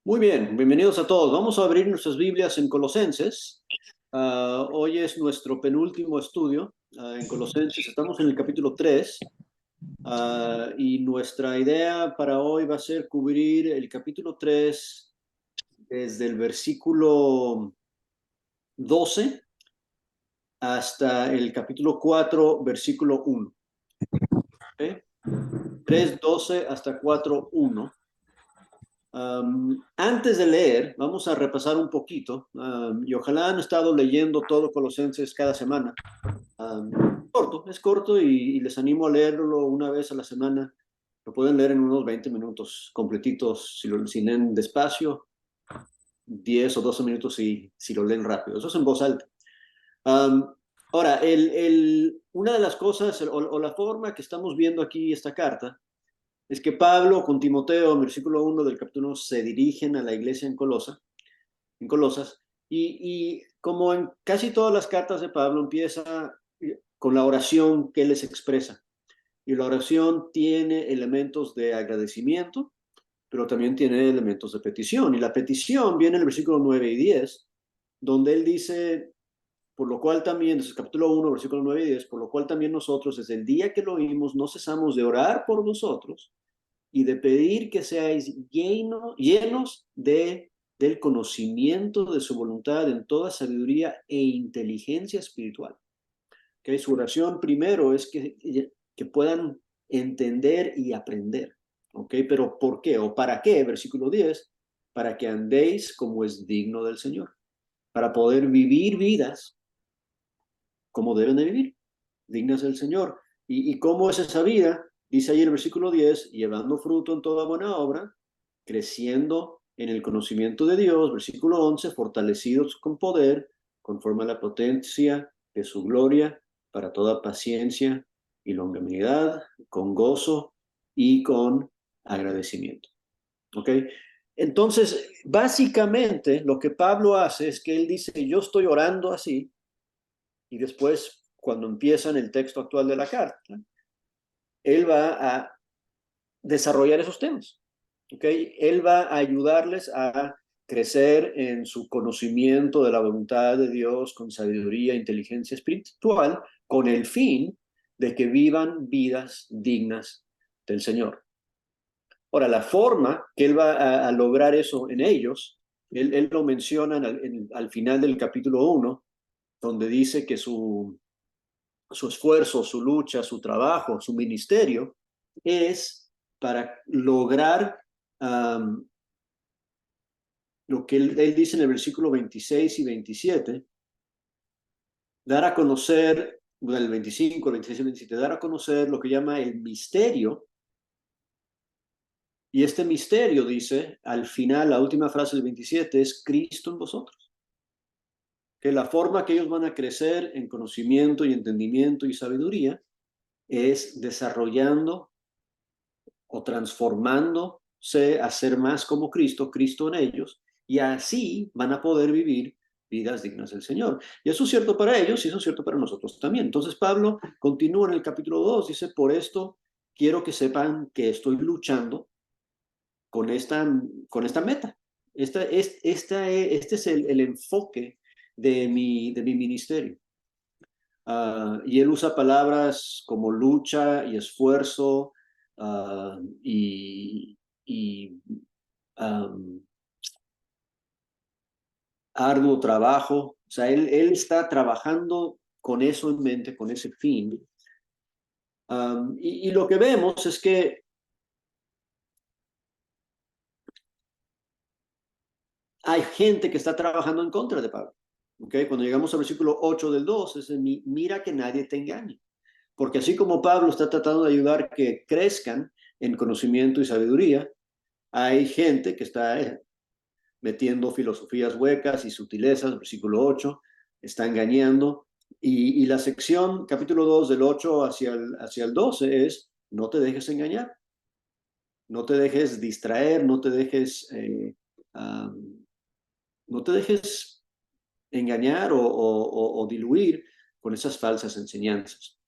Muy bien, bienvenidos a todos. Vamos a abrir nuestras Biblias en Colosenses. Hoy es nuestro penúltimo estudio en Colosenses. Estamos en el capítulo 3 y nuestra idea para hoy va a ser cubrir el capítulo 3 desde el versículo 12 hasta el capítulo 4, versículo 1. ¿Okay? 3:12 hasta 4:1. Antes de leer, vamos a repasar un poquito, y ojalá han estado leyendo todo Colosenses cada semana. Es corto y les animo a leerlo una vez a la semana. Lo pueden leer en unos 20 minutos completitos si leen despacio, 10 o 12 minutos si lo leen rápido. Eso es en voz alta. Um, Ahora, una de las cosas o la forma que estamos viendo aquí esta carta es que Pablo con Timoteo, en versículo 1 del capítulo 1, se dirigen a la iglesia en Colosas, y como en casi todas las cartas de Pablo, empieza con la oración que él les expresa. Y la oración tiene elementos de agradecimiento, pero también tiene elementos de petición. Y la petición viene en el versículo 9 y 10, donde él dice, por lo cual también, es el capítulo 1, versículo 9 y 10, por lo cual también nosotros, desde el día que lo oímos, no cesamos de orar por vosotros y de pedir que seáis llenos del conocimiento de su voluntad en toda sabiduría e inteligencia espiritual. ¿Okay? Su oración primero es que puedan entender y aprender. ¿Okay? Pero ¿por qué? ¿O para qué? Versículo 10, para que andéis como es digno del Señor, para poder vivir vidas como deben de vivir, dignas del Señor. ¿Y cómo es esa vida? Dice ahí el versículo 10, llevando fruto en toda buena obra, creciendo en el conocimiento de Dios, versículo 11, fortalecidos con poder, conforme a la potencia de su gloria, para toda paciencia y longanimidad, con gozo y con agradecimiento. ¿Ok? Entonces, básicamente lo que Pablo hace es que él dice, yo estoy orando así, y después, cuando empieza en el texto actual de la carta, él va a desarrollar esos temas. ¿Okay? Él va a ayudarles a crecer en su conocimiento de la voluntad de Dios con sabiduría e inteligencia espiritual, con el fin de que vivan vidas dignas del Señor. Ahora, la forma que él va a lograr eso en ellos, él lo menciona al final del capítulo 1, donde dice que su esfuerzo, su lucha, su trabajo, su ministerio, es para lograr lo que él dice en el versículo 26 y 27, dar a conocer, el 25, el 26 y el 27, dar a conocer lo que llama el misterio. Y este misterio, dice, al final, la última frase del 27, es Cristo en vosotros. Que la forma que ellos van a crecer en conocimiento y entendimiento y sabiduría es desarrollando o transformándose a ser más como Cristo, Cristo en ellos, y así van a poder vivir vidas dignas del Señor. Y eso es cierto para ellos y eso es cierto para nosotros también. Entonces Pablo continúa en el capítulo 2, dice, por esto quiero que sepan que estoy luchando con esta meta. Este es el enfoque de mi ministerio. Y él usa palabras como lucha y esfuerzo, y um, arduo trabajo. O sea, él está trabajando con eso en mente, con ese fin. Y lo que vemos es que hay gente que está trabajando en contra de Pablo. ¿Okay? Cuando llegamos al versículo 8 del 2, es mira que nadie te engañe. Porque así como Pablo está tratando de ayudar que crezcan en conocimiento y sabiduría, hay gente que está metiendo filosofías huecas y sutilezas, versículo 8, está engañando. Y la sección, capítulo 2, del 8 hacia el 12 es, no te dejes engañar, no te dejes distraer, no te dejes engañar o diluir con esas falsas enseñanzas.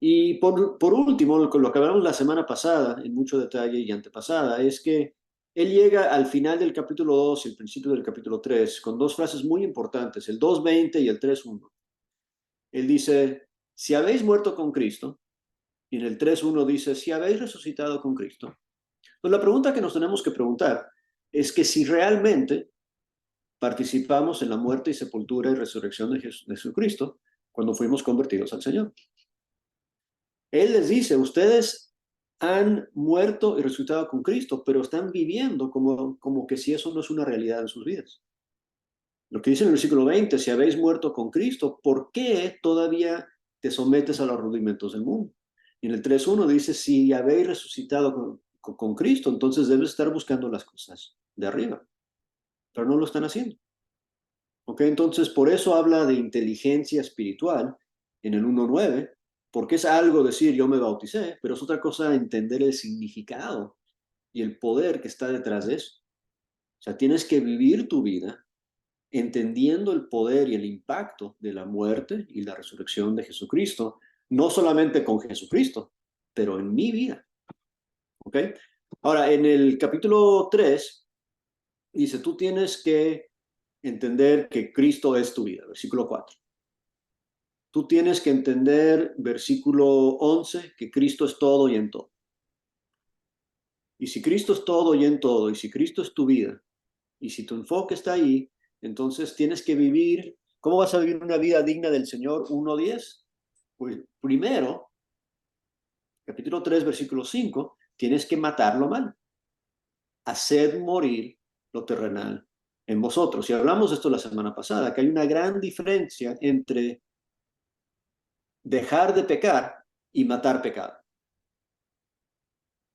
Y por último, lo que hablamos la semana pasada, en mucho detalle y antepasada, es que Él llega al final del capítulo 2 y el principio del capítulo 3 con dos frases muy importantes, el 2:20 y el 3:1. Él dice, si habéis muerto con Cristo, y en el 3:1 dice, si habéis resucitado con Cristo. Pues la pregunta que nos tenemos que preguntar es que si realmente participamos en la muerte y sepultura y resurrección de Jesucristo cuando fuimos convertidos al Señor. Él les dice, ustedes han muerto y resucitado con Cristo, pero están viviendo como que si eso no es una realidad en sus vidas. Lo que dice en el versículo 20, si habéis muerto con Cristo, ¿por qué todavía te sometes a los rudimentos del mundo? Y en el 3:1 dice, si habéis resucitado con Cristo, entonces debes estar buscando las cosas de arriba, pero no lo están haciendo. ¿Ok? Entonces, por eso habla de inteligencia espiritual en el 1:9, porque es algo decir yo me bauticé, pero es otra cosa entender el significado y el poder que está detrás de eso. O sea, tienes que vivir tu vida entendiendo el poder y el impacto de la muerte y la resurrección de Jesucristo, no solamente con Jesucristo, pero en mi vida. ¿Ok? Ahora, en el capítulo 3, dice, tú tienes que entender que Cristo es tu vida, versículo 4. Tú tienes que entender, versículo 11, que Cristo es todo y en todo. Y si Cristo es todo y en todo, y si Cristo es tu vida, y si tu enfoque está ahí, entonces tienes que vivir. ¿Cómo vas a vivir una vida digna del Señor? 1:10. Pues primero, capítulo 3, versículo 5, tienes que matar lo malo. Haced morir lo terrenal en vosotros. Y hablamos de esto la semana pasada, que hay una gran diferencia entre dejar de pecar y matar pecado.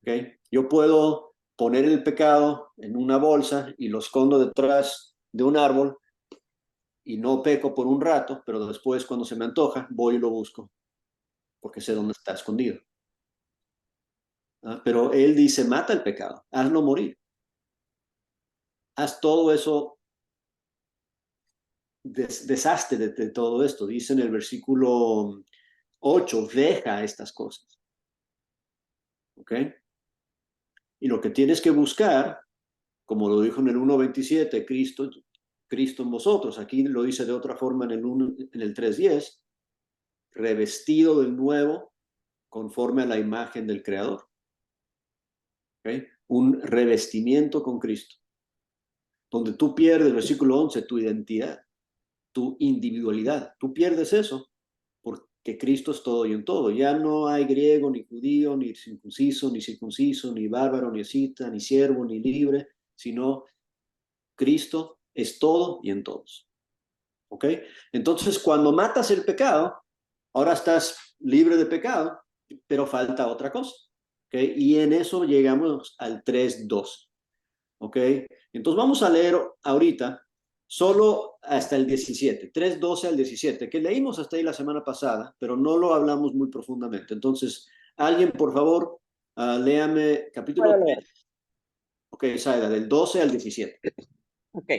¿Okay? Yo puedo poner el pecado en una bolsa y lo escondo detrás de un árbol y no peco por un rato, pero después cuando se me antoja voy y lo busco porque sé dónde está escondido. ¿Ah? Pero él dice, mata el pecado, hazlo morir. Haz todo eso, deshazte de todo esto. Dice en el versículo 8, deja estas cosas. ¿Ok? Y lo que tienes que buscar, como lo dijo en el 1:27, Cristo en vosotros. Aquí lo dice de otra forma en el 3:10, revestido del nuevo conforme a la imagen del Creador. ¿Okay? Un revestimiento con Cristo, donde tú pierdes, versículo 11, tu identidad, tu individualidad. Tú pierdes eso porque Cristo es todo y en todo. Ya no hay griego, ni judío, ni circunciso, ni bárbaro, ni escita, ni siervo, ni libre, sino Cristo es todo y en todos. ¿Ok? Entonces, cuando matas el pecado, ahora estás libre de pecado, pero falta otra cosa. ¿Ok? Y en eso llegamos al 3:12. ¿Ok? Entonces vamos a leer ahorita solo hasta el 17, 3:12 al 17, que leímos hasta ahí la semana pasada, pero no lo hablamos muy profundamente. Entonces, alguien, por favor, léame capítulo Puedo 3. leer. Ok, Saida, del 12 al 17. Ok.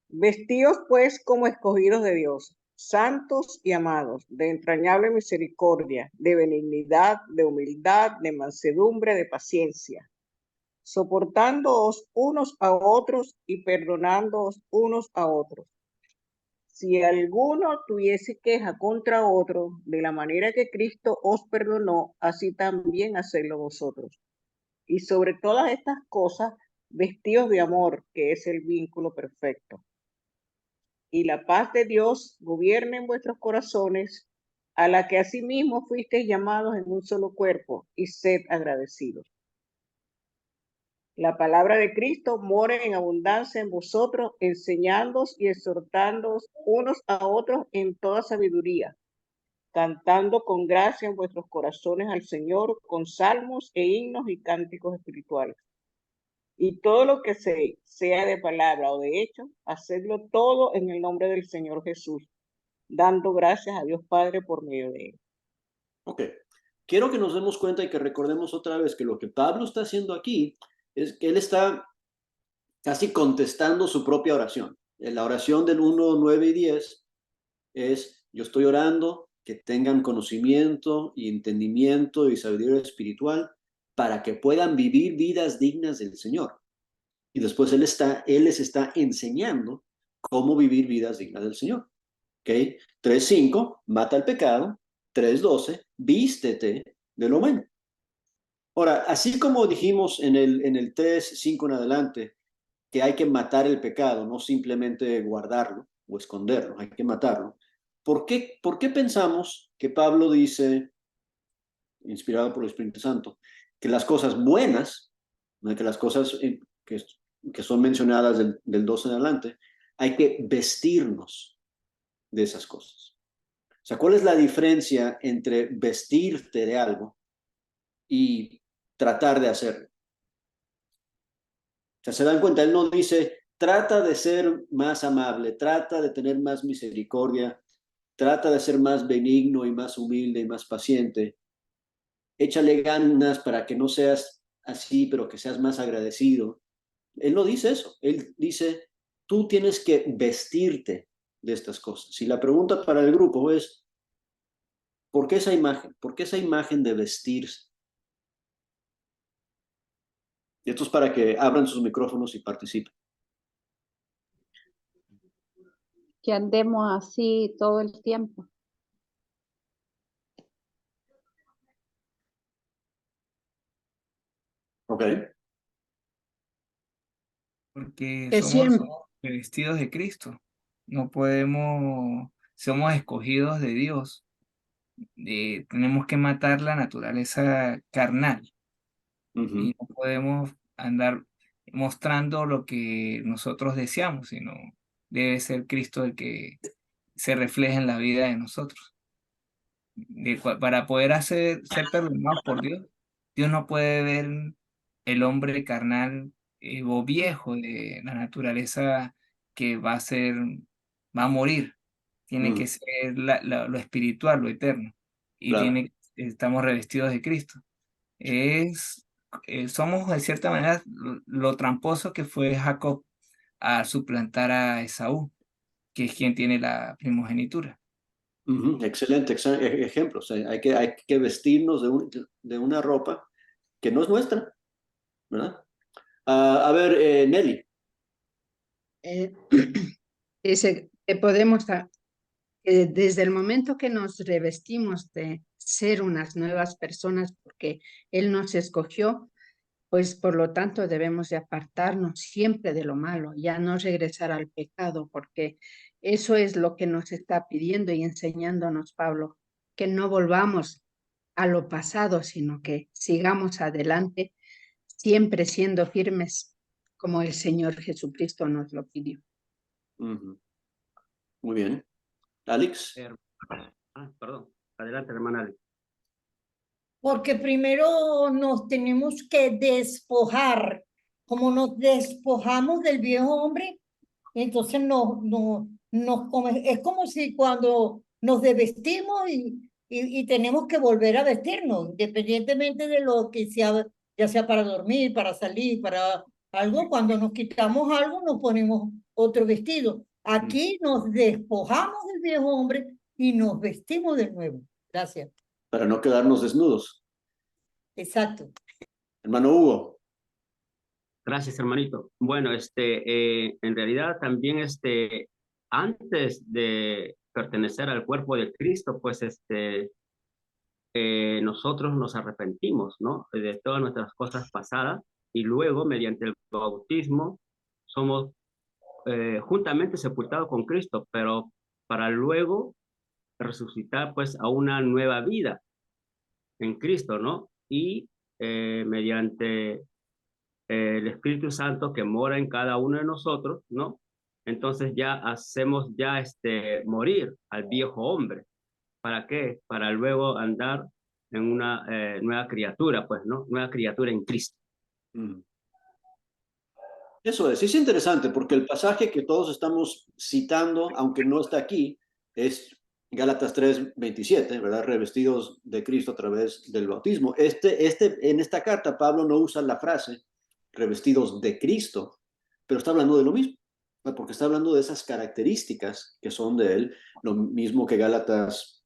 Vestidos pues como escogidos de Dios, santos y amados, de entrañable misericordia, de benignidad, de humildad, de mansedumbre, de paciencia, soportándoos unos a otros y perdonándoos unos a otros. Si alguno tuviese queja contra otro, de la manera que Cristo os perdonó, así también hacedlo vosotros. Y sobre todas estas cosas, vestidos de amor, que es el vínculo perfecto. Y la paz de Dios gobierne en vuestros corazones, a la que asimismo fuisteis llamados en un solo cuerpo, y sed agradecidos. La palabra de Cristo more en abundancia en vosotros, enseñándoos y exhortándoos unos a otros en toda sabiduría, cantando con gracia en vuestros corazones al Señor con salmos e himnos y cánticos espirituales. Y todo lo que sea de palabra o de hecho, hacedlo todo en el nombre del Señor Jesús, dando gracias a Dios Padre por medio de él. Ok. Quiero que nos demos cuenta y que recordemos otra vez que lo que Pablo está haciendo aquí es que él está casi contestando su propia oración. La oración del 1, 9 y 10 es, yo estoy orando que tengan conocimiento y entendimiento y sabiduría espiritual para que puedan vivir vidas dignas del Señor. Y después Él les está enseñando cómo vivir vidas dignas del Señor. ¿Ok? 3:5, mata el pecado. 3:12, vístete de lo bueno. Ahora, así como dijimos en el 3:5 en adelante, que hay que matar el pecado, no simplemente guardarlo o esconderlo, hay que matarlo. ¿Por qué pensamos que Pablo dice, inspirado por el Espíritu Santo, que las cosas buenas, que las cosas que son mencionadas del 12 en adelante, hay que vestirnos de esas cosas? O sea, ¿cuál es la diferencia entre vestirte de algo y tratar de hacerlo? O sea, se dan cuenta, él no dice, trata de ser más amable, trata de tener más misericordia, trata de ser más benigno y más humilde y más paciente. Échale ganas para que no seas así, pero que seas más agradecido. Él no dice eso, él dice, tú tienes que vestirte de estas cosas. Y la pregunta para el grupo es, ¿por qué esa imagen? ¿Por qué esa imagen de vestirse? Y esto es para que abran sus micrófonos y participen. Que andemos así todo el tiempo. Ok. Porque Que somos siempre, revestidos de Cristo. No podemos, somos escogidos de Dios. Tenemos que matar la naturaleza carnal Uh-huh. y no podemos andar mostrando lo que nosotros deseamos, sino debe ser Cristo el que se refleje en la vida de nosotros. Para poder ser perdonados por Dios, Dios no puede ver el hombre carnal o viejo de la naturaleza que va a morir. Tiene Uh-huh. que ser lo espiritual, lo eterno. Y Claro. estamos revestidos de Cristo. Somos de cierta manera lo tramposo que fue Jacob a suplantar a Esaú, que es quien tiene la primogenitura. Uh-huh. Excelente ejemplo. O sea, hay que vestirnos de una ropa que no es nuestra, ¿verdad? A ver, Nelly. eh, dice que desde el momento que nos revestimos de ser unas nuevas personas, porque Él nos escogió, pues por lo tanto debemos de apartarnos siempre de lo malo, ya no regresar al pecado, porque eso es lo que nos está pidiendo y enseñándonos Pablo, que no volvamos a lo pasado, sino que sigamos adelante, siempre siendo firmes, como el Señor Jesucristo nos lo pidió. Uh-huh. Muy bien. Alex. Perdón. Adelante, hermana Alex. Porque primero nos tenemos que despojar, como nos despojamos del viejo hombre, entonces es como si cuando nos desvestimos y tenemos que volver a vestirnos, independientemente de lo que sea, ya sea para dormir, para salir, para algo, cuando nos quitamos algo nos ponemos otro vestido. Aquí nos despojamos del viejo hombre y nos vestimos de nuevo. Gracias. Para no quedarnos desnudos. Exacto. Hermano Hugo. Gracias, hermanito. Bueno, en realidad también, antes de pertenecer al cuerpo de Cristo, pues, nosotros nos arrepentimos, ¿no? De todas nuestras cosas pasadas y luego, mediante el bautismo, somos juntamente sepultados con Cristo, pero para luego resucitar, pues, a una nueva vida en Cristo, ¿no? Y mediante el Espíritu Santo que mora en cada uno de nosotros, ¿no? Entonces ya hacemos morir al viejo hombre. ¿Para qué? Para luego andar en una nueva criatura, pues, ¿no? Nueva criatura en Cristo. Uh-huh. Eso es interesante porque el pasaje que todos estamos citando, aunque no está aquí, es Gálatas 3:27, ¿verdad? Revestidos de Cristo a través del bautismo. En esta carta Pablo no usa la frase revestidos de Cristo, pero está hablando de lo mismo, ¿no? Porque está hablando de esas características que son de él, lo mismo que Gálatas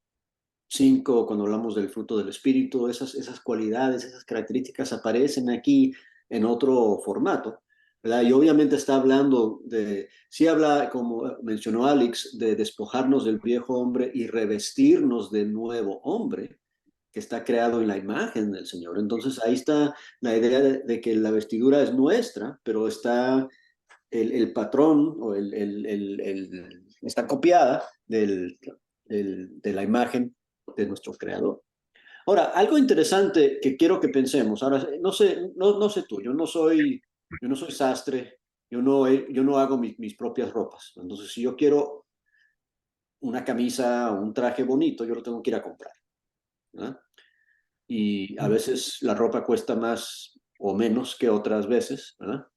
5, cuando hablamos del fruto del Espíritu, esas cualidades, esas características aparecen aquí en otro formato. ¿verdad? Y obviamente está hablando sí habla, como mencionó Alex, de despojarnos del viejo hombre y revestirnos del nuevo hombre que está creado en la imagen del Señor. Entonces ahí está la idea de que la vestidura es nuestra, pero está el patrón o está copiada de la imagen de nuestro creador. Ahora, algo interesante que quiero que pensemos, ahora, no sé tú, yo no soy sastre, yo no hago mis propias ropas. Entonces, si yo quiero una camisa o un traje bonito, yo lo tengo que ir a comprar, ¿verdad? Y a veces la ropa cuesta más o menos que otras veces, ¿verdad?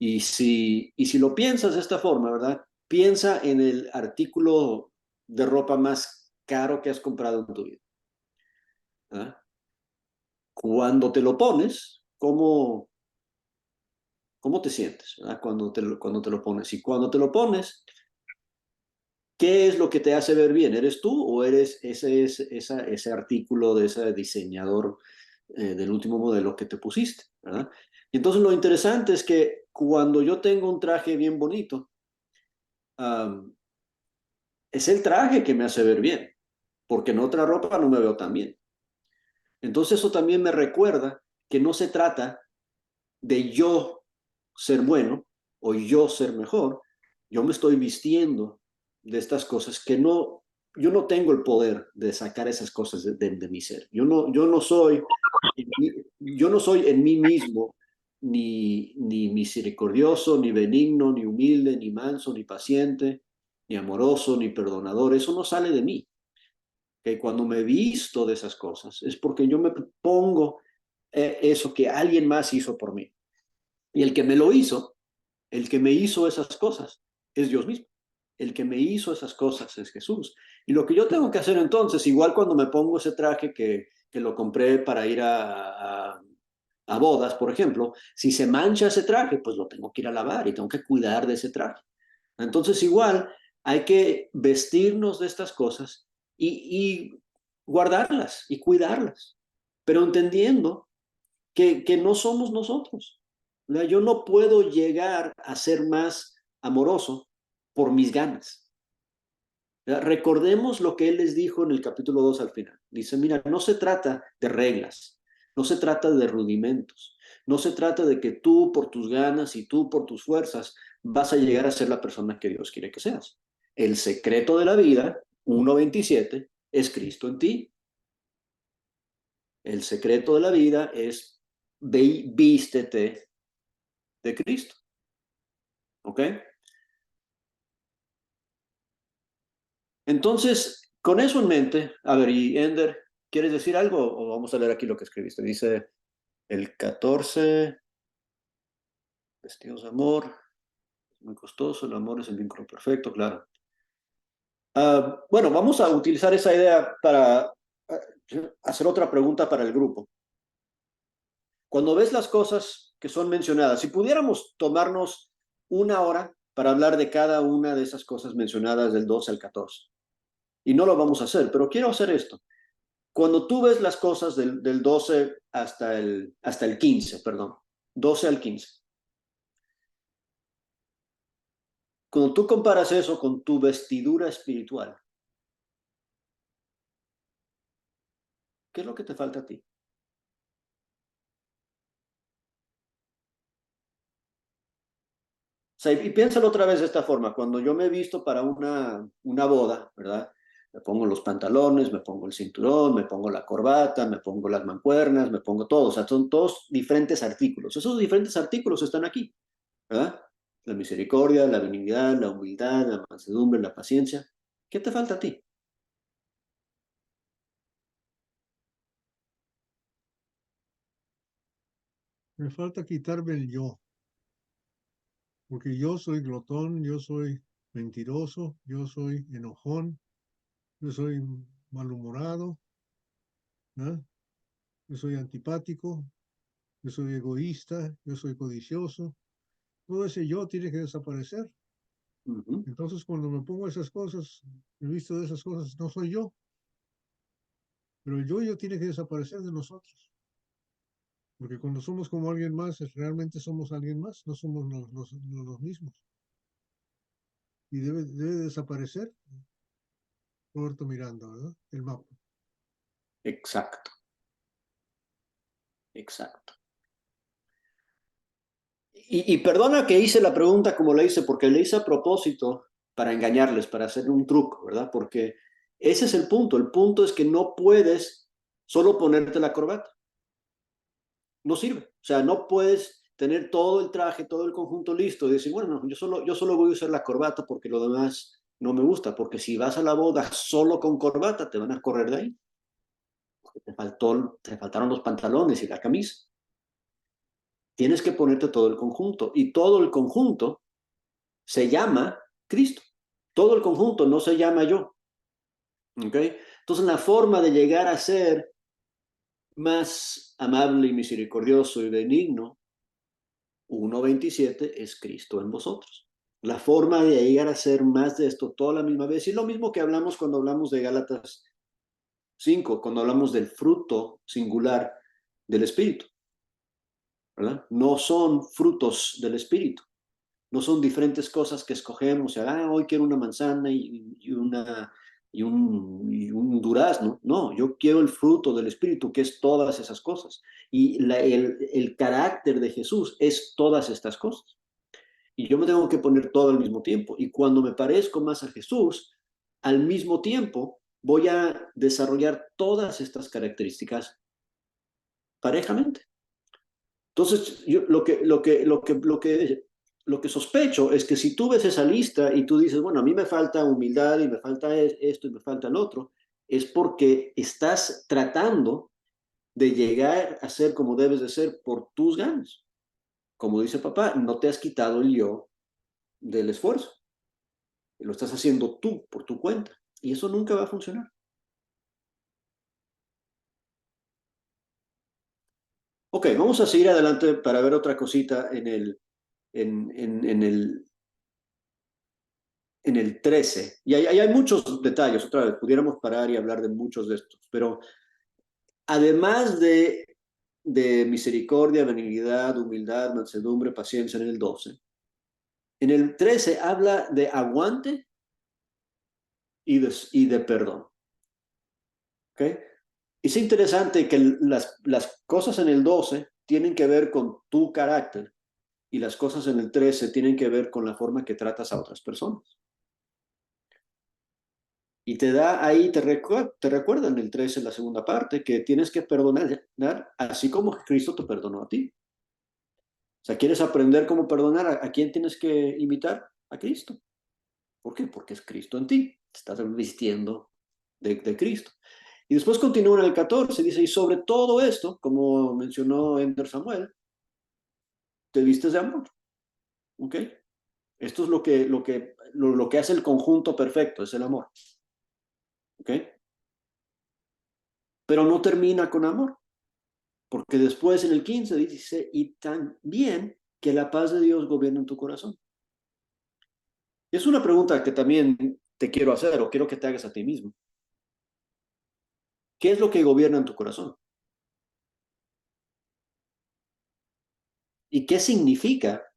Y si lo piensas de esta forma, ¿verdad? Piensa en el artículo de ropa más caro que has comprado en tu vida, ¿verdad? Cuando te lo pones, ¿cómo te sientes, ¿verdad? Cuando te lo pones. Y cuando te lo pones, ¿qué es lo que te hace ver bien? ¿Eres tú o eres ese artículo de ese diseñador del último modelo que te pusiste, ¿verdad? Y entonces lo interesante es que cuando yo tengo un traje bien bonito, um, es el traje que me hace ver bien, porque en otra ropa no me veo tan bien. Entonces eso también me recuerda que no se trata de yo ser bueno o yo ser mejor. Yo me estoy vistiendo de estas cosas que yo no tengo el poder de sacar esas cosas de mi ser. Yo no soy en mí mismo ni misericordioso, ni benigno, ni humilde, ni manso, ni paciente, ni amoroso, ni perdonador. Eso no sale de mí. Que cuando me visto de esas cosas es porque yo me pongo eso que alguien más hizo por mí. Y el que me lo hizo, el que me hizo esas cosas, es Dios mismo. El que me hizo esas cosas es Jesús. Y lo que yo tengo que hacer entonces, igual cuando me pongo ese traje que lo compré para ir a bodas, por ejemplo, si se mancha ese traje, pues lo tengo que ir a lavar y tengo que cuidar de ese traje. Entonces, igual hay que vestirnos de estas cosas y guardarlas y cuidarlas, pero entendiendo que no somos nosotros. Yo no puedo llegar a ser más amoroso por mis ganas. Recordemos lo que él les dijo en el capítulo 2 al final. Dice, mira, no se trata de reglas, no se trata de rudimentos, no se trata de que tú por tus ganas y tú por tus fuerzas vas a llegar a ser la persona que Dios quiere que seas. El secreto de la vida, 1:27, es Cristo en ti. El secreto de la vida es vístete de Cristo. ¿Ok? Entonces, con eso en mente, a ver, y Ender, ¿quieres decir algo o vamos a leer aquí lo que escribiste? Dice el 14, vestidos de amor, muy costoso, el amor es el vínculo perfecto, claro. Bueno, vamos a utilizar esa idea para hacer otra pregunta para el grupo. Cuando ves las cosas que son mencionadas, si pudiéramos tomarnos una hora para hablar de cada una de esas cosas mencionadas del 12 al 14, y no lo vamos a hacer, pero quiero hacer esto. Cuando tú ves las cosas del 12 hasta el 15, perdón, 12 al 15, cuando tú comparas eso con tu vestidura espiritual, ¿qué es lo que te falta a ti? O sea, y piénsalo otra vez de esta forma, cuando yo me he visto para una boda, ¿verdad? Me pongo los pantalones, me pongo el cinturón, me pongo la corbata, me pongo las mancuernas, me pongo todo, o sea, son todos diferentes artículos. Esos diferentes artículos están aquí, ¿verdad? La misericordia, la benignidad, la humildad, la mansedumbre, la paciencia. ¿Qué te falta a ti? Me falta quitarme el yo, porque yo soy glotón, yo soy mentiroso, yo soy enojón, yo soy malhumorado, ¿no? Yo soy antipático, yo soy egoísta, yo soy codicioso. Todo ese yo tiene que desaparecer. Ujú. Entonces, cuando me pongo esas cosas, me visto de esas cosas, no soy yo, pero el yo tiene que desaparecer de nosotros. Porque cuando somos como alguien más, realmente somos alguien más, no somos los mismos. Y debe desaparecer Roberto Miranda, ¿verdad? El mapa. Exacto. Exacto. Y perdona que hice la pregunta como la hice, porque la hice a propósito para engañarles, para hacer un truco, ¿verdad? Porque ese es el punto. El punto es que no puedes solo ponerte la corbata. No sirve. O sea, no puedes tener todo el traje, todo el conjunto listo y decir, bueno, no, yo solo voy a usar la corbata porque lo demás no me gusta. Porque si vas a la boda solo con corbata, te van a correr de ahí. Porque te faltaron los pantalones y la camisa. Tienes que ponerte todo el conjunto. Y todo el conjunto se llama Cristo. Todo el conjunto no se llama yo. ¿Ok? Entonces, la forma de llegar a ser más amable y misericordioso y benigno, 1:27, es Cristo en vosotros. La forma de llegar a ser más de esto toda la misma vez. Y lo mismo que hablamos cuando hablamos de Gálatas 5, cuando hablamos del fruto singular del Espíritu. ¿Verdad? No son frutos del Espíritu. No son diferentes cosas que escogemos, hoy quiero una manzana y un durazno. No, yo quiero el fruto del Espíritu, que es todas esas cosas. Y el carácter de Jesús es todas estas cosas. Y yo me tengo que poner todo al mismo tiempo. Y cuando me parezco más a Jesús, al mismo tiempo voy a desarrollar todas estas características parejamente. Entonces, yo lo que sospecho es que si tú ves esa lista y tú dices, bueno, a mí me falta humildad y me falta esto y me falta el otro, es porque estás tratando de llegar a ser como debes de ser por tus ganas. Como dice papá, no te has quitado el yo del esfuerzo. Lo estás haciendo tú por tu cuenta. Y eso nunca va a funcionar. Ok, vamos a seguir adelante para ver otra cosita en el 13. Y hay muchos detalles, otra vez, pudiéramos parar y hablar de muchos de estos, pero además de misericordia, benignidad, humildad, mansedumbre, paciencia en el 12, en el 13 habla de aguante y de perdón. ¿Okay? Es interesante que las cosas en el 12 tienen que ver con tu carácter y las cosas en el 13 tienen que ver con la forma que tratas a otras personas. Y te da ahí, te recuerda en el 13, la segunda parte, que tienes que perdonar así como Cristo te perdonó a ti. O sea, ¿quieres aprender cómo perdonar? ¿A quién tienes que imitar? A Cristo. ¿Por qué? Porque es Cristo en ti. Te estás vistiendo de Cristo. Y después continúa en el 14, dice, y sobre todo esto, como mencionó Ender Samuel, te vistes de amor. ¿Ok? Esto es lo que hace el conjunto perfecto, es el amor. ¿Ok? Pero no termina con amor. Porque después en el 15 dice, y también que la paz de Dios gobierna en tu corazón. Es una pregunta que también te quiero hacer o quiero que te hagas a ti mismo. ¿Qué es lo que gobierna en tu corazón? ¿Y qué significa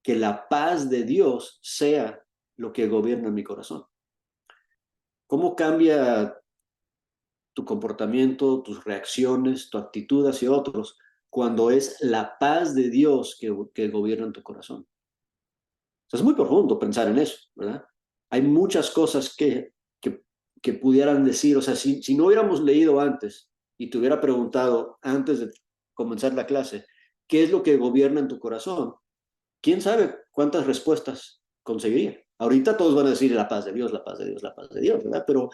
que la paz de Dios sea lo que gobierna en mi corazón? ¿Cómo cambia tu comportamiento, tus reacciones, tu actitud hacia otros cuando es la paz de Dios que gobierna en tu corazón? O sea, es muy profundo pensar en eso, ¿verdad? Hay muchas cosas que pudieran decir, o sea, si no hubiéramos leído antes y te hubiera preguntado antes de comenzar la clase, ¿qué es lo que gobierna en tu corazón? ¿Quién sabe cuántas respuestas conseguiría? Ahorita todos van a decir la paz de Dios, la paz de Dios, la paz de Dios, ¿verdad? Pero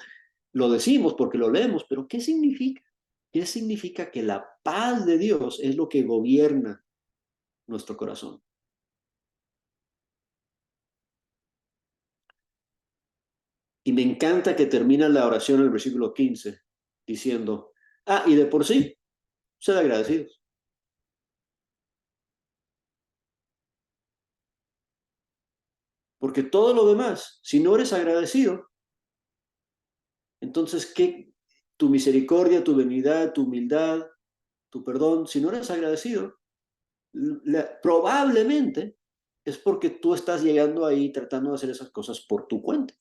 lo decimos porque lo leemos, pero ¿qué significa? ¿Qué significa que la paz de Dios es lo que gobierna nuestro corazón? Y me encanta que termina la oración en el versículo 15 diciendo, y de por sí, sed agradecidos. Porque todo lo demás, si no eres agradecido, entonces, ¿qué? Tu misericordia, tu benignidad, tu humildad, tu perdón, si no eres agradecido, probablemente es porque tú estás llegando ahí tratando de hacer esas cosas por tu cuenta.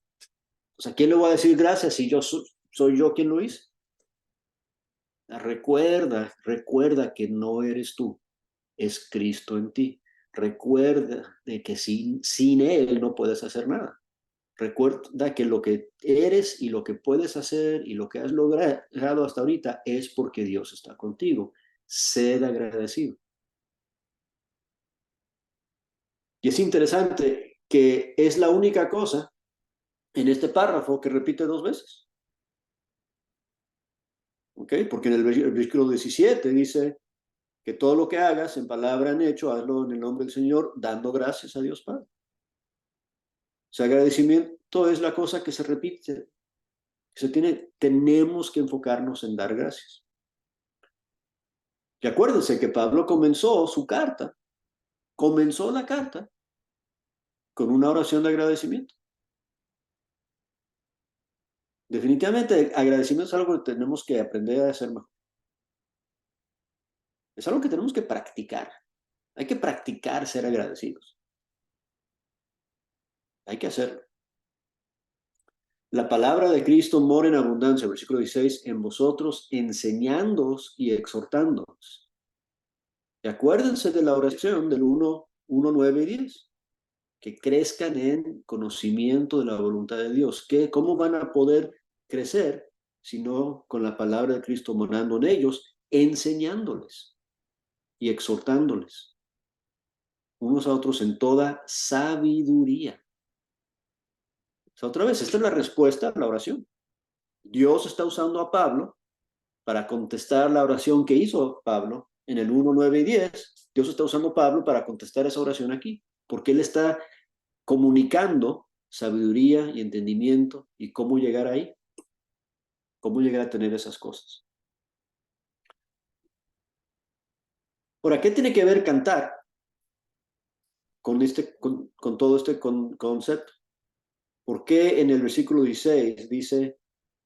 O sea, ¿quién le va a decir gracias si yo soy yo quien lo hizo? Recuerda que no eres tú, es Cristo en ti. Recuerda de que sin Él no puedes hacer nada. Recuerda que lo que eres y lo que puedes hacer y lo que has logrado hasta ahorita es porque Dios está contigo. Sed agradecido. Y es interesante que es la única cosa en este párrafo que repite 2 veces. ¿Ok? Porque en el versículo 17 dice que todo lo que hagas en palabra, en hecho, hazlo en el nombre del Señor, dando gracias a Dios Padre. O sea, agradecimiento es la cosa que se repite. Tenemos que enfocarnos en dar gracias. Y acuérdense que Pablo comenzó la carta con una oración de agradecimiento. Definitivamente, agradecimiento es algo que tenemos que aprender a hacer mejor. Es algo que tenemos que practicar. Hay que practicar ser agradecidos. Hay que hacerlo. La palabra de Cristo mora en abundancia, versículo 16, en vosotros, enseñándoos y exhortándoos. Y acuérdense de la oración del 1, 9 y 10. Que crezcan en conocimiento de la voluntad de Dios. ¿Cómo van a poder crecer si no con la palabra de Cristo morando en ellos, enseñándoles y exhortándoles unos a otros en toda sabiduría? O sea, otra vez, esta es la respuesta a la oración. Dios está usando a Pablo para contestar la oración que hizo Pablo en el 1, 9 y 10. Dios está usando a Pablo para contestar esa oración aquí, porque él está comunicando sabiduría y entendimiento y cómo llegar ahí, cómo llegar a tener esas cosas. Ahora, ¿qué tiene que ver cantar con todo este concepto? ¿Por qué en el versículo 16 dice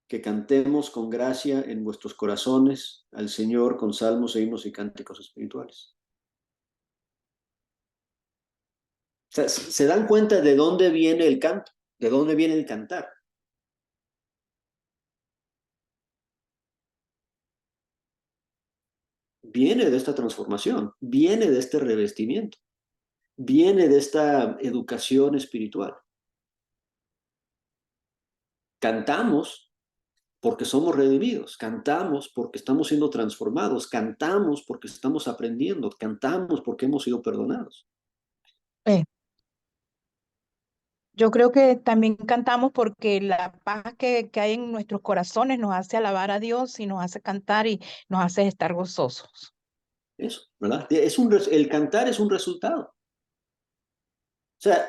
que cantemos con gracia en vuestros corazones al Señor con salmos, himnos y cánticos espirituales? O sea, ¿se dan cuenta de dónde viene el canto? ¿De dónde viene el cantar? Viene de esta transformación, viene de este revestimiento, viene de esta educación espiritual. Cantamos porque somos redimidos, cantamos porque estamos siendo transformados, cantamos porque estamos aprendiendo, cantamos porque hemos sido perdonados. Yo creo que también cantamos porque la paz que hay en nuestros corazones nos hace alabar a Dios y nos hace cantar y nos hace estar gozosos. Eso, ¿verdad? El cantar es un resultado. O sea,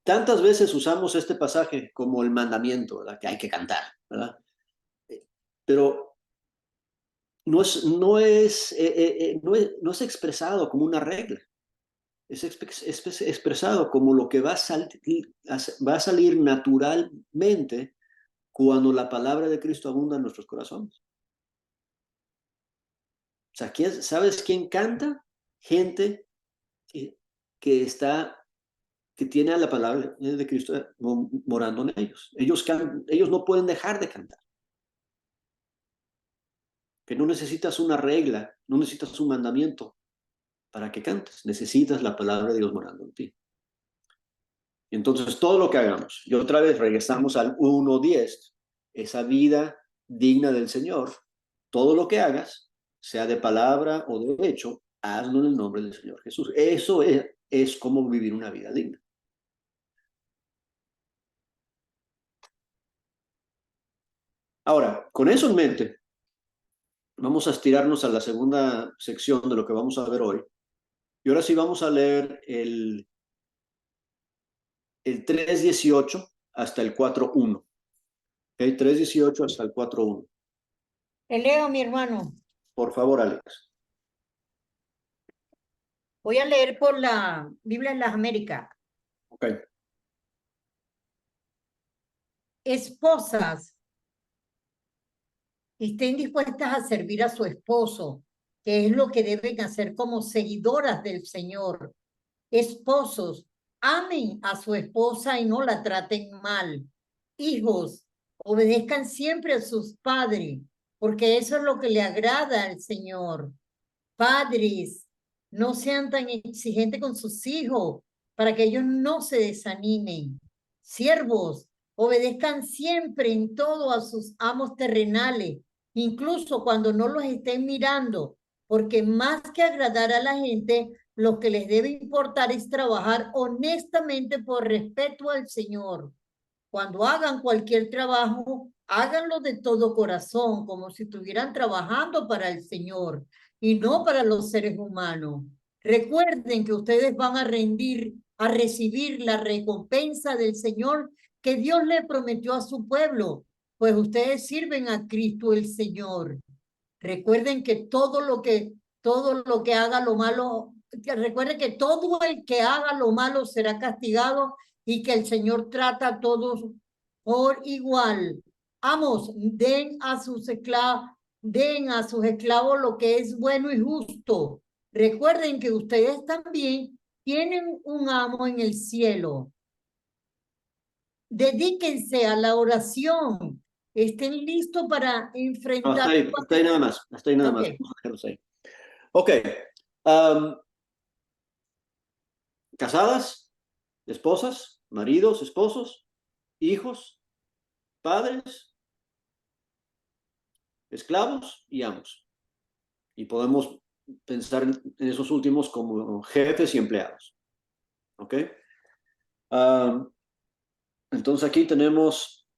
tantas veces usamos este pasaje como el mandamiento, ¿verdad? Que hay que cantar, ¿verdad? Pero no es expresado como una regla. Es expresado como lo que va a salir naturalmente cuando la palabra de Cristo abunda en nuestros corazones. O sea, ¿sabes quién canta? Gente que tiene a la palabra de Cristo morando en ellos. Ellos no pueden dejar de cantar. Que no necesitas una regla, no necesitas un mandamiento para que cantes. Necesitas la palabra de Dios morando en ti. Y entonces todo lo que hagamos, y otra vez regresamos al 1:10, esa vida digna del Señor, todo lo que hagas, sea de palabra o de hecho, hazlo en el nombre del Señor Jesús. Eso es como vivir una vida digna. Ahora, con eso en mente, vamos a estirarnos a la segunda sección de lo que vamos a ver hoy. Y ahora sí vamos a leer el 3:18 hasta el 4:1. ¿Okay? 3:18 hasta el 4:1. Te leo, mi hermano. Por favor, Alex. Voy a leer por la Biblia de las Américas. Ok. Esposas, estén dispuestas a servir a su esposo que es lo que deben hacer como seguidoras del Señor. Esposos, amen a su esposa y no la traten mal. Hijos, obedezcan siempre a sus padres, porque eso es lo que le agrada al Señor. Padres, no sean tan exigentes con sus hijos para que ellos no se desanimen. Siervos, obedezcan siempre en todo a sus amos terrenales, incluso cuando no los estén mirando, porque más que agradar a la gente, lo que les debe importar es trabajar honestamente por respeto al Señor. Cuando hagan cualquier trabajo, háganlo de todo corazón, como si estuvieran trabajando para el Señor y no para los seres humanos. Recuerden que ustedes van a recibir la recompensa del Señor que Dios le prometió a su pueblo, pues ustedes sirven a Cristo el Señor. Recuerden que todo lo que haga lo malo, recuerden que todo el que haga lo malo será castigado y que el Señor trata a todos por igual. Amos, den a sus esclavos lo que es bueno y justo. Recuerden que ustedes también tienen un amo en el cielo. Dedíquense a la oración. Estén listos para enfrentar. Hasta ahí nada más. Hasta ahí nada más. Vamos a dejarlos ahí. Ok. Casadas, esposas, maridos, esposos, hijos, padres, esclavos y amos. Y podemos pensar en esos últimos como jefes y empleados. ¿Ok? Entonces aquí tenemos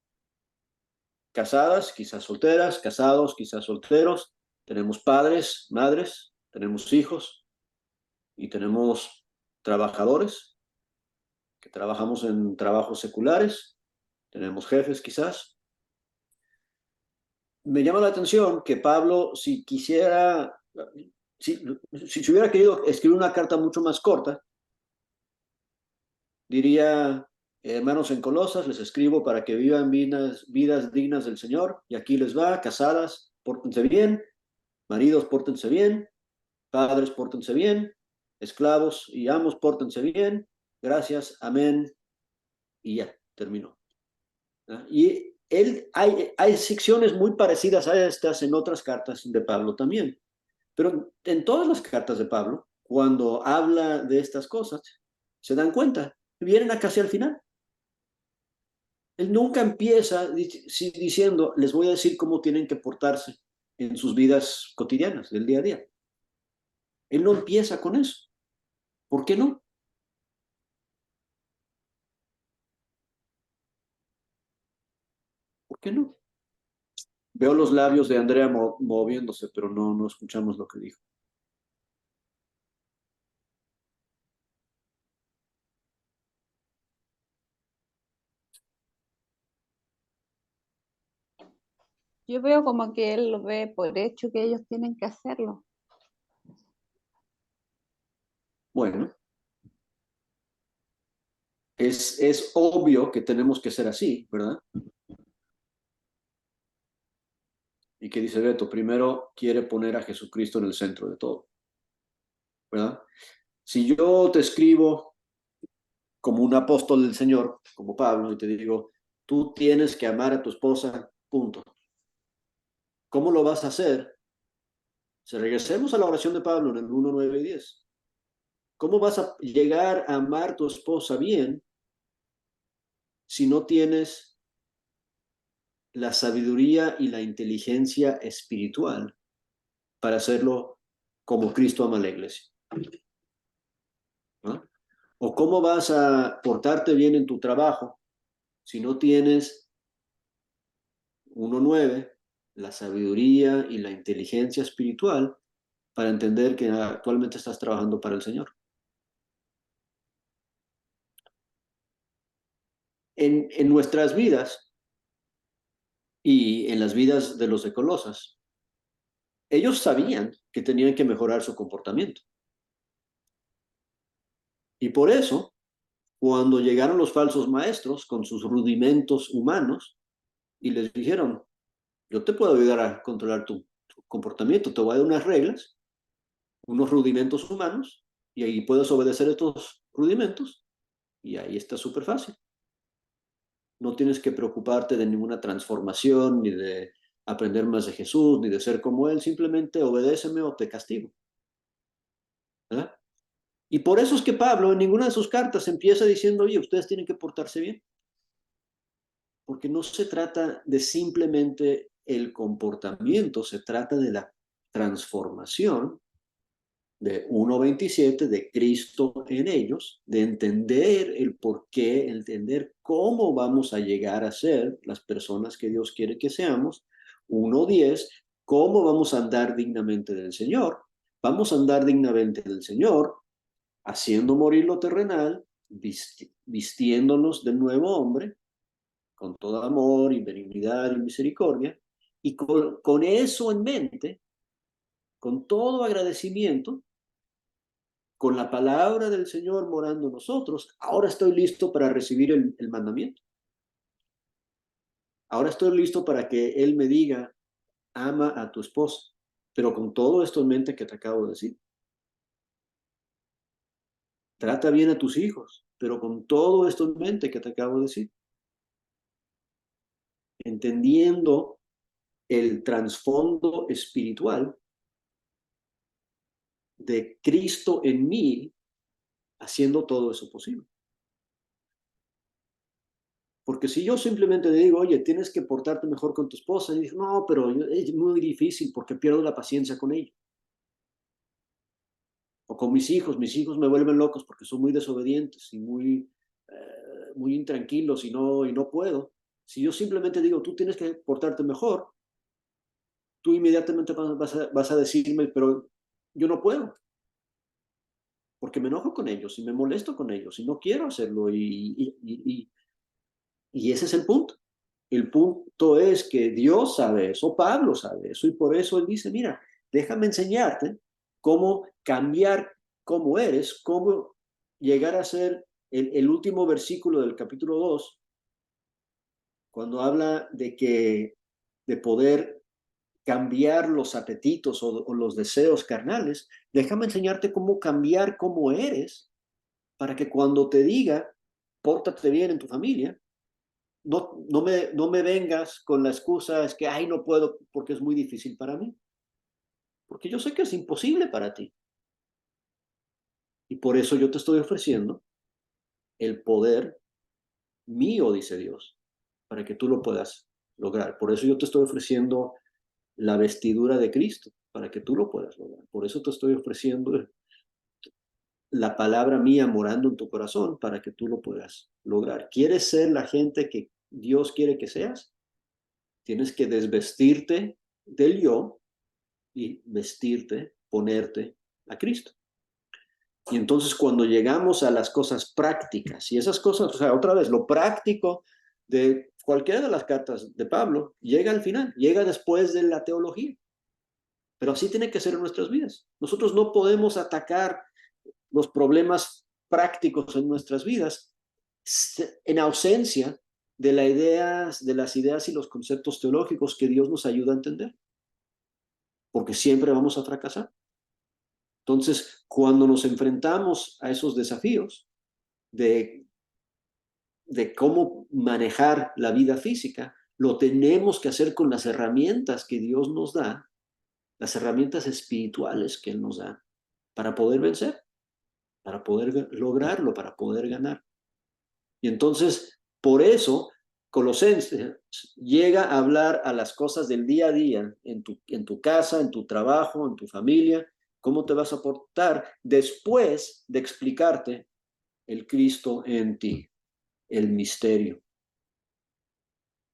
casadas, quizás solteras, casados, quizás solteros. Tenemos padres, madres, tenemos hijos y tenemos trabajadores que trabajamos en trabajos seculares. Tenemos jefes quizás. Me llama la atención que Pablo, si quisiera, si hubiera querido escribir una carta mucho más corta, diría, hermanos en Colosas, les escribo para que vivan vidas dignas del Señor, y aquí les va, casadas, pórtense bien, maridos, pórtense bien, padres, pórtense bien, esclavos y amos, pórtense bien, gracias, amén, y ya, terminó. Y hay secciones muy parecidas a estas en otras cartas de Pablo también. Pero en todas las cartas de Pablo, cuando habla de estas cosas, se dan cuenta, vienen a casi al final. Él nunca empieza diciendo, les voy a decir cómo tienen que portarse en sus vidas cotidianas, del día a día. Él no empieza con eso. ¿Por qué no? ¿Por qué no? Veo los labios de Andrea moviéndose, pero no escuchamos lo que dijo. Yo veo como que él lo ve por hecho que ellos tienen que hacerlo. Bueno, es obvio que tenemos que ser así, ¿verdad? Y que dice Beto, primero quiere poner a Jesucristo en el centro de todo, ¿verdad? Si yo te escribo como un apóstol del Señor, como Pablo, y te digo, tú tienes que amar a tu esposa, punto. ¿Cómo lo vas a hacer? Si regresemos a la oración de Pablo en el 1, 9 y 10. ¿Cómo vas a llegar a amar a tu esposa bien si no tienes la sabiduría y la inteligencia espiritual para hacerlo como Cristo ama a la iglesia? ¿No? ¿O cómo vas a portarte bien en tu trabajo si no tienes 1.9, la sabiduría y la inteligencia espiritual para entender que actualmente estás trabajando para el Señor? En nuestras vidas y en las vidas de los de Colosas, ellos sabían que tenían que mejorar su comportamiento. Y por eso, cuando llegaron los falsos maestros con sus rudimentos humanos y les dijeron, yo te puedo ayudar a controlar tu comportamiento, te voy a dar unas reglas, unos rudimentos humanos, y ahí puedes obedecer estos rudimentos, y ahí está súper fácil. No tienes que preocuparte de ninguna transformación, ni de aprender más de Jesús, ni de ser como Él, simplemente obedéceme o te castigo. ¿Verdad? Y por eso es que Pablo en ninguna de sus cartas empieza diciendo, oye, ustedes tienen que portarse bien. Porque no se trata de simplemente el comportamiento, se trata de la transformación de 1:27 de Cristo en ellos, de entender el por qué, entender cómo vamos a llegar a ser las personas que Dios quiere que seamos. 1:10, cómo vamos a andar dignamente del Señor. Vamos a andar dignamente del Señor, haciendo morir lo terrenal, vistiéndonos del nuevo hombre, con todo amor y benignidad y misericordia, y con eso en mente, con todo agradecimiento, con la palabra del Señor morando en nosotros, ahora estoy listo para recibir el mandamiento. Ahora estoy listo para que Él me diga, ama a tu esposa, pero con todo esto en mente que te acabo de decir. Trata bien a tus hijos, pero con todo esto en mente que te acabo de decir. Entendiendo el trasfondo espiritual de Cristo en mí, haciendo todo eso posible. Porque si yo simplemente le digo, oye, tienes que portarte mejor con tu esposa, y digo, no, pero es muy difícil porque pierdo la paciencia con ella. O con mis hijos me vuelven locos porque son muy desobedientes y muy intranquilos y no puedo. Si yo simplemente digo, tú tienes que portarte mejor, tú inmediatamente vas a decirme, pero yo no puedo. Porque me enojo con ellos y me molesto con ellos y no quiero hacerlo. Y ese es el punto. El punto es que Dios sabe eso, Pablo sabe eso, y por eso él dice, mira, déjame enseñarte cómo cambiar cómo eres, cómo llegar a ser el último versículo del capítulo 2, cuando habla de poder cambiar los apetitos o los deseos carnales. Déjame enseñarte cómo cambiar cómo eres para que cuando te diga, pórtate bien en tu familia, no me vengas con la excusa, es que, ay, no puedo porque es muy difícil para mí. Porque yo sé que es imposible para ti. Y por eso yo te estoy ofreciendo el poder mío, dice Dios, para que tú lo puedas lograr. Por eso yo te estoy ofreciendo la vestidura de Cristo, para que tú lo puedas lograr. Por eso te estoy ofreciendo la palabra mía morando en tu corazón, para que tú lo puedas lograr. ¿Quieres ser la gente que Dios quiere que seas? Tienes que desvestirte del yo y vestirte, ponerte a Cristo. Y entonces cuando llegamos a las cosas prácticas, y esas cosas, o sea, otra vez, lo práctico de cualquiera de las cartas de Pablo, llega al final, llega después de la teología. Pero así tiene que ser en nuestras vidas. Nosotros no podemos atacar los problemas prácticos en nuestras vidas en ausencia de las ideas y los conceptos teológicos que Dios nos ayuda a entender. Porque siempre vamos a fracasar. Entonces, cuando nos enfrentamos a esos desafíos de cómo manejar la vida física, lo tenemos que hacer con las herramientas que Dios nos da, las herramientas espirituales que Él nos da, para poder vencer, para poder lograrlo, para poder ganar. Y entonces, por eso, Colosenses llega a hablar a las cosas del día a día, en tu casa, en tu trabajo, en tu familia, cómo te vas a portar después de explicarte el Cristo en ti, el misterio.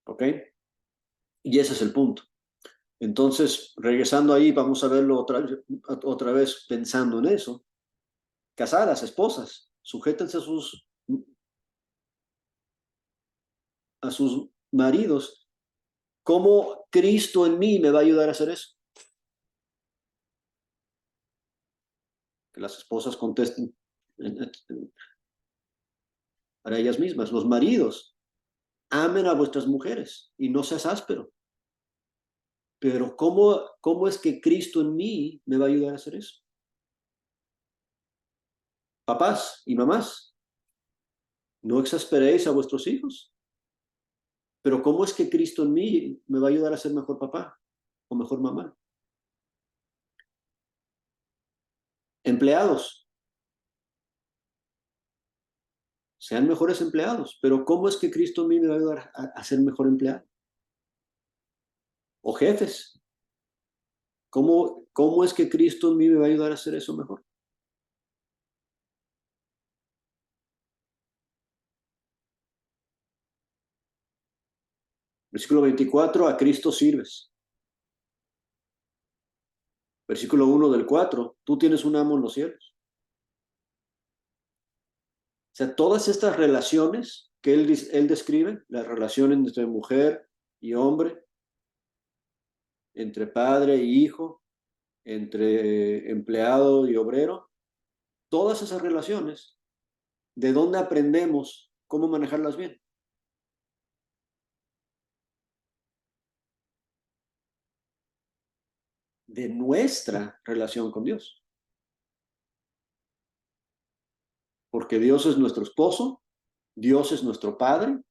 ¿Ok? Y ese es el punto. Entonces, regresando ahí, vamos a verlo otra vez pensando en eso. Casadas, esposas, sujétense a sus maridos. ¿Cómo Cristo en mí me va a ayudar a hacer eso? Que las esposas contesten para ellas mismas. Los maridos, amen a vuestras mujeres y no seas áspero. Pero ¿cómo es que Cristo en mí me va a ayudar a hacer eso? Papás y mamás, no exasperéis a vuestros hijos. Pero ¿cómo es que Cristo en mí me va a ayudar a ser mejor papá o mejor mamá? Empleados, sean mejores empleados, pero ¿cómo es que Cristo en mí me va a ayudar a ser mejor empleado? O jefes, ¿cómo es que Cristo en mí me va a ayudar a hacer eso mejor? Versículo 24, a Cristo sirves. Versículo 1 del 4, tú tienes un amo en los cielos. O sea, todas estas relaciones que él describe, las relaciones entre mujer y hombre, entre padre y hijo, entre empleado y obrero, todas esas relaciones, ¿de dónde aprendemos cómo manejarlas bien? De nuestra relación con Dios. Porque Dios es nuestro esposo, Dios es nuestro padre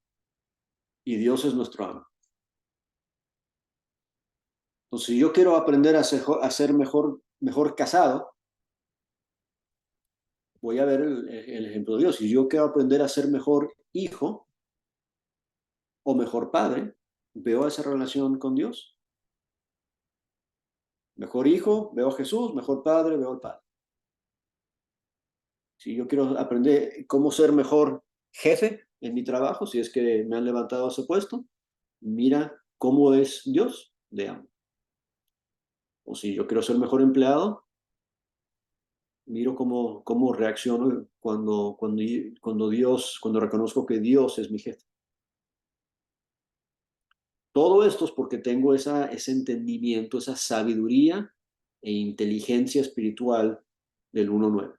y Dios es nuestro amo. Entonces, si yo quiero aprender a ser mejor casado, voy a ver el ejemplo de Dios. Si yo quiero aprender a ser mejor hijo o mejor padre, veo esa relación con Dios. Mejor hijo, veo a Jesús, mejor padre, veo al Padre. Si yo quiero aprender cómo ser mejor jefe en mi trabajo, si es que me han levantado a ese puesto, mira cómo es Dios de amo. O si yo quiero ser mejor empleado, miro cómo reacciono cuando reconozco que Dios es mi jefe. Todo esto es porque tengo ese entendimiento, esa sabiduría e inteligencia espiritual del 1:9.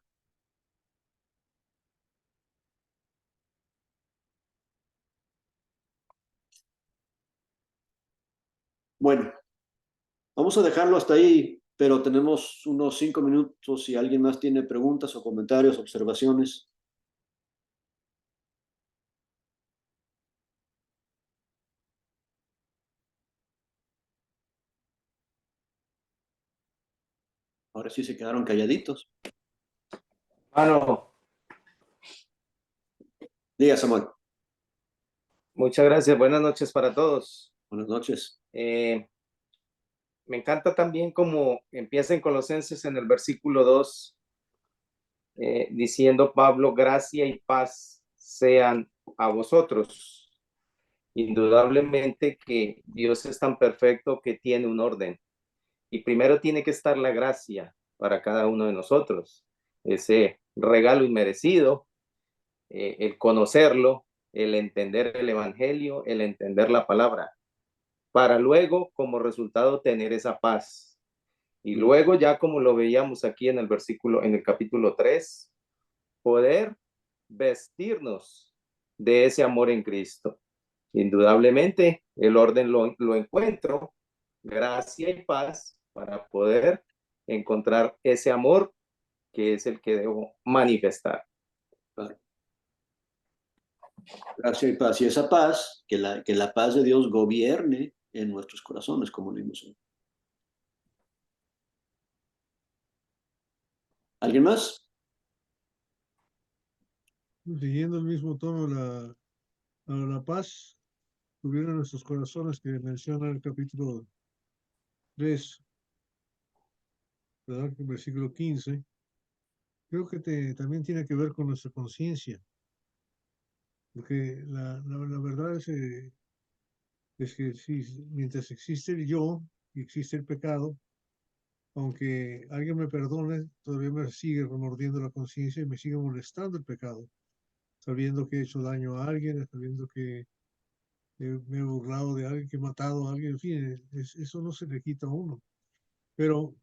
Bueno, vamos a dejarlo hasta ahí, pero tenemos unos 5 minutos si alguien más tiene preguntas o comentarios, observaciones. Ahora sí se quedaron calladitos. Bueno, Diga, Samuel. muchas gracias. Buenas noches para todos. Buenas noches. Me encanta también cómo empieza en Colosenses en el versículo 2, diciendo Pablo, gracia y paz sean a vosotros. Indudablemente que Dios es tan perfecto que tiene un orden. Y primero tiene que estar la gracia para cada uno de nosotros. Ese regalo inmerecido, el conocerlo, el entender el evangelio, el entender la palabra, para luego como resultado tener esa paz. Y luego ya como lo veíamos aquí en el capítulo 3, poder vestirnos de ese amor en Cristo. Indudablemente el orden lo encuentro, gracia y paz, para poder encontrar ese amor que es el que debo manifestar. Claro. Gracia y paz. Y esa paz, que la paz de Dios gobierne en nuestros corazones, como vimos hoy. ¿Alguien más? Siguiendo el mismo tono, la paz tuviera nuestros corazones que menciona el capítulo 3, ¿verdad? El versículo 15. Creo que también tiene que ver con nuestra conciencia, porque la verdad es que sí, mientras existe el yo y existe el pecado, aunque alguien me perdone, todavía me sigue remordiendo la conciencia y me sigue molestando el pecado, sabiendo que he hecho daño a alguien, sabiendo que me he burlado de alguien, que he matado a alguien, en fin, eso no se le quita a uno. Pero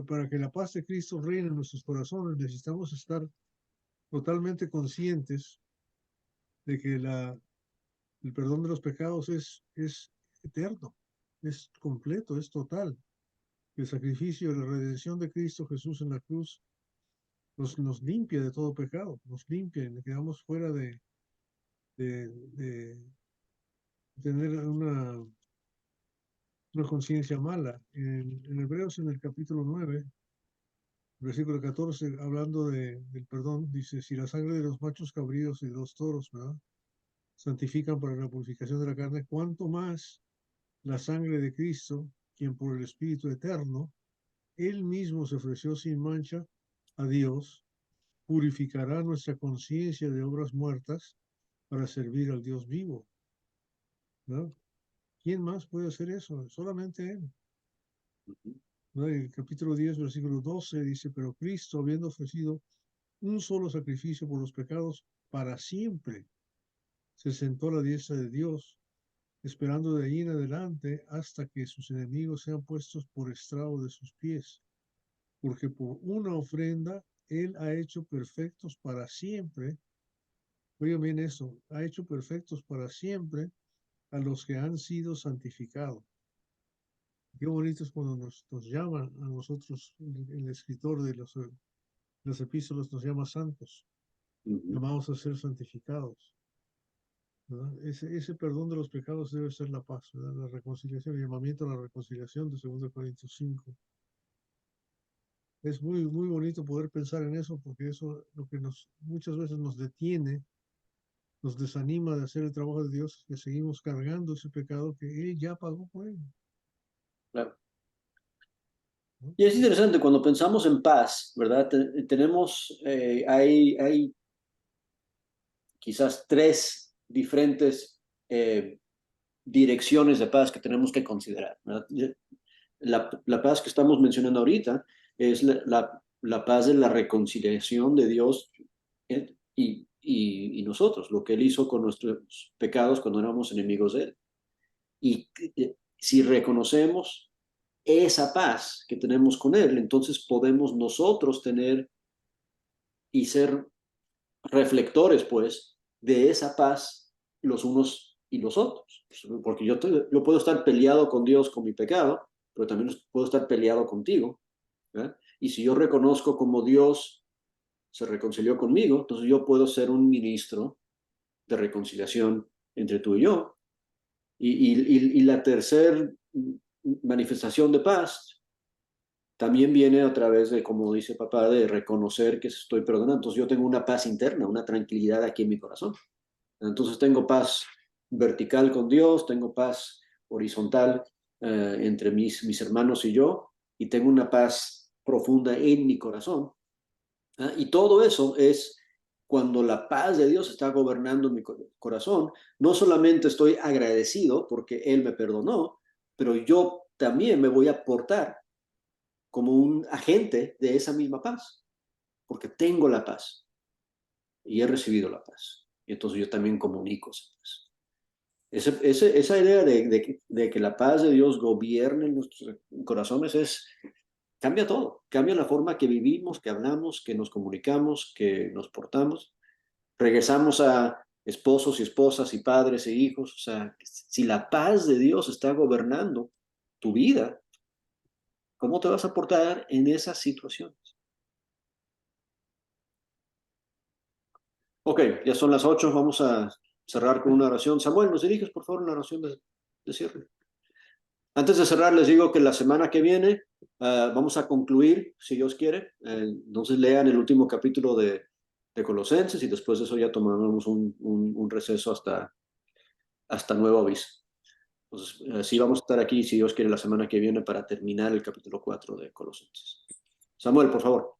para que la paz de Cristo reine en nuestros corazones, necesitamos estar totalmente conscientes de que el perdón de los pecados es eterno, es completo, es total. El sacrificio, la redención de Cristo Jesús en la cruz nos limpia de todo pecado, nos limpia y quedamos fuera de tener una conciencia mala. En Hebreos, en el capítulo 9, versículo 14, hablando del perdón, dice, si la sangre de los machos cabríos y de los toros, ¿verdad?, santifican para la purificación de la carne, cuánto más la sangre de Cristo, quien por el Espíritu eterno, Él mismo se ofreció sin mancha a Dios, purificará nuestra conciencia de obras muertas para servir al Dios vivo. ¿No? ¿Quién más puede hacer eso? Solamente Él. ¿No? El capítulo 10, versículo 12 dice, pero Cristo, habiendo ofrecido un solo sacrificio por los pecados para siempre, se sentó a la diestra de Dios, esperando de ahí en adelante hasta que sus enemigos sean puestos por estrado de sus pies. Porque por una ofrenda Él ha hecho perfectos para siempre. Oigan bien eso, ha hecho perfectos para siempre a los que han sido santificados. Qué bonito es cuando nos llaman a nosotros, el escritor de los epístolas nos llama santos, llamados a ser santificados. ¿Verdad? Ese perdón de los pecados debe ser la paz, ¿verdad? La reconciliación, el llamamiento a la reconciliación de 2 Corintios 5. Es muy, muy bonito poder pensar en eso, porque eso lo que muchas veces nos detiene, nos desanima de hacer el trabajo de Dios, que seguimos cargando ese pecado que Él ya pagó por él. Claro. Y es interesante cuando pensamos en paz, ¿verdad? Tenemos, hay quizás 3 diferentes direcciones de paz que tenemos que considerar, ¿verdad? La paz que estamos mencionando ahorita es la paz de la reconciliación de Dios y nosotros, lo que Él hizo con nuestros pecados cuando éramos enemigos de Él. Y si reconocemos esa paz que tenemos con Él, entonces podemos nosotros tener y ser reflectores, pues, de esa paz los unos y los otros. Porque yo puedo estar peleado con Dios con mi pecado, pero también puedo estar peleado contigo, ¿verdad? Y si yo reconozco como Dios se reconcilió conmigo, entonces yo puedo ser un ministro de reconciliación entre tú y yo. Y la tercera manifestación de paz también viene a través de, como dice papá, de reconocer que estoy perdonando. Entonces yo tengo una paz interna, una tranquilidad aquí en mi corazón. Entonces tengo paz vertical con Dios, tengo paz horizontal entre mis hermanos y yo, y tengo una paz profunda en mi corazón. Y todo eso es cuando la paz de Dios está gobernando mi corazón. No solamente estoy agradecido porque Él me perdonó, pero yo también me voy a portar como un agente de esa misma paz, porque tengo la paz y he recibido la paz. Y entonces yo también comunico esa paz. Esa idea de que la paz de Dios gobierne en nuestros corazones cambia todo, cambia la forma que vivimos, que hablamos, que nos comunicamos, que nos portamos. Regresamos a esposos y esposas y padres e hijos. O sea, si la paz de Dios está gobernando tu vida, ¿cómo te vas a portar en esas situaciones? Ok, ya son las 8, vamos a cerrar con una oración. Samuel, ¿nos diriges por favor una oración de cierre? Antes de cerrar, les digo que la semana que viene vamos a concluir, si Dios quiere. Entonces lean el último capítulo de Colosenses y después de eso ya tomamos un receso hasta nuevo aviso. Entonces, sí vamos a estar aquí, si Dios quiere, la semana que viene para terminar el capítulo 4 de Colosenses. Samuel, por favor.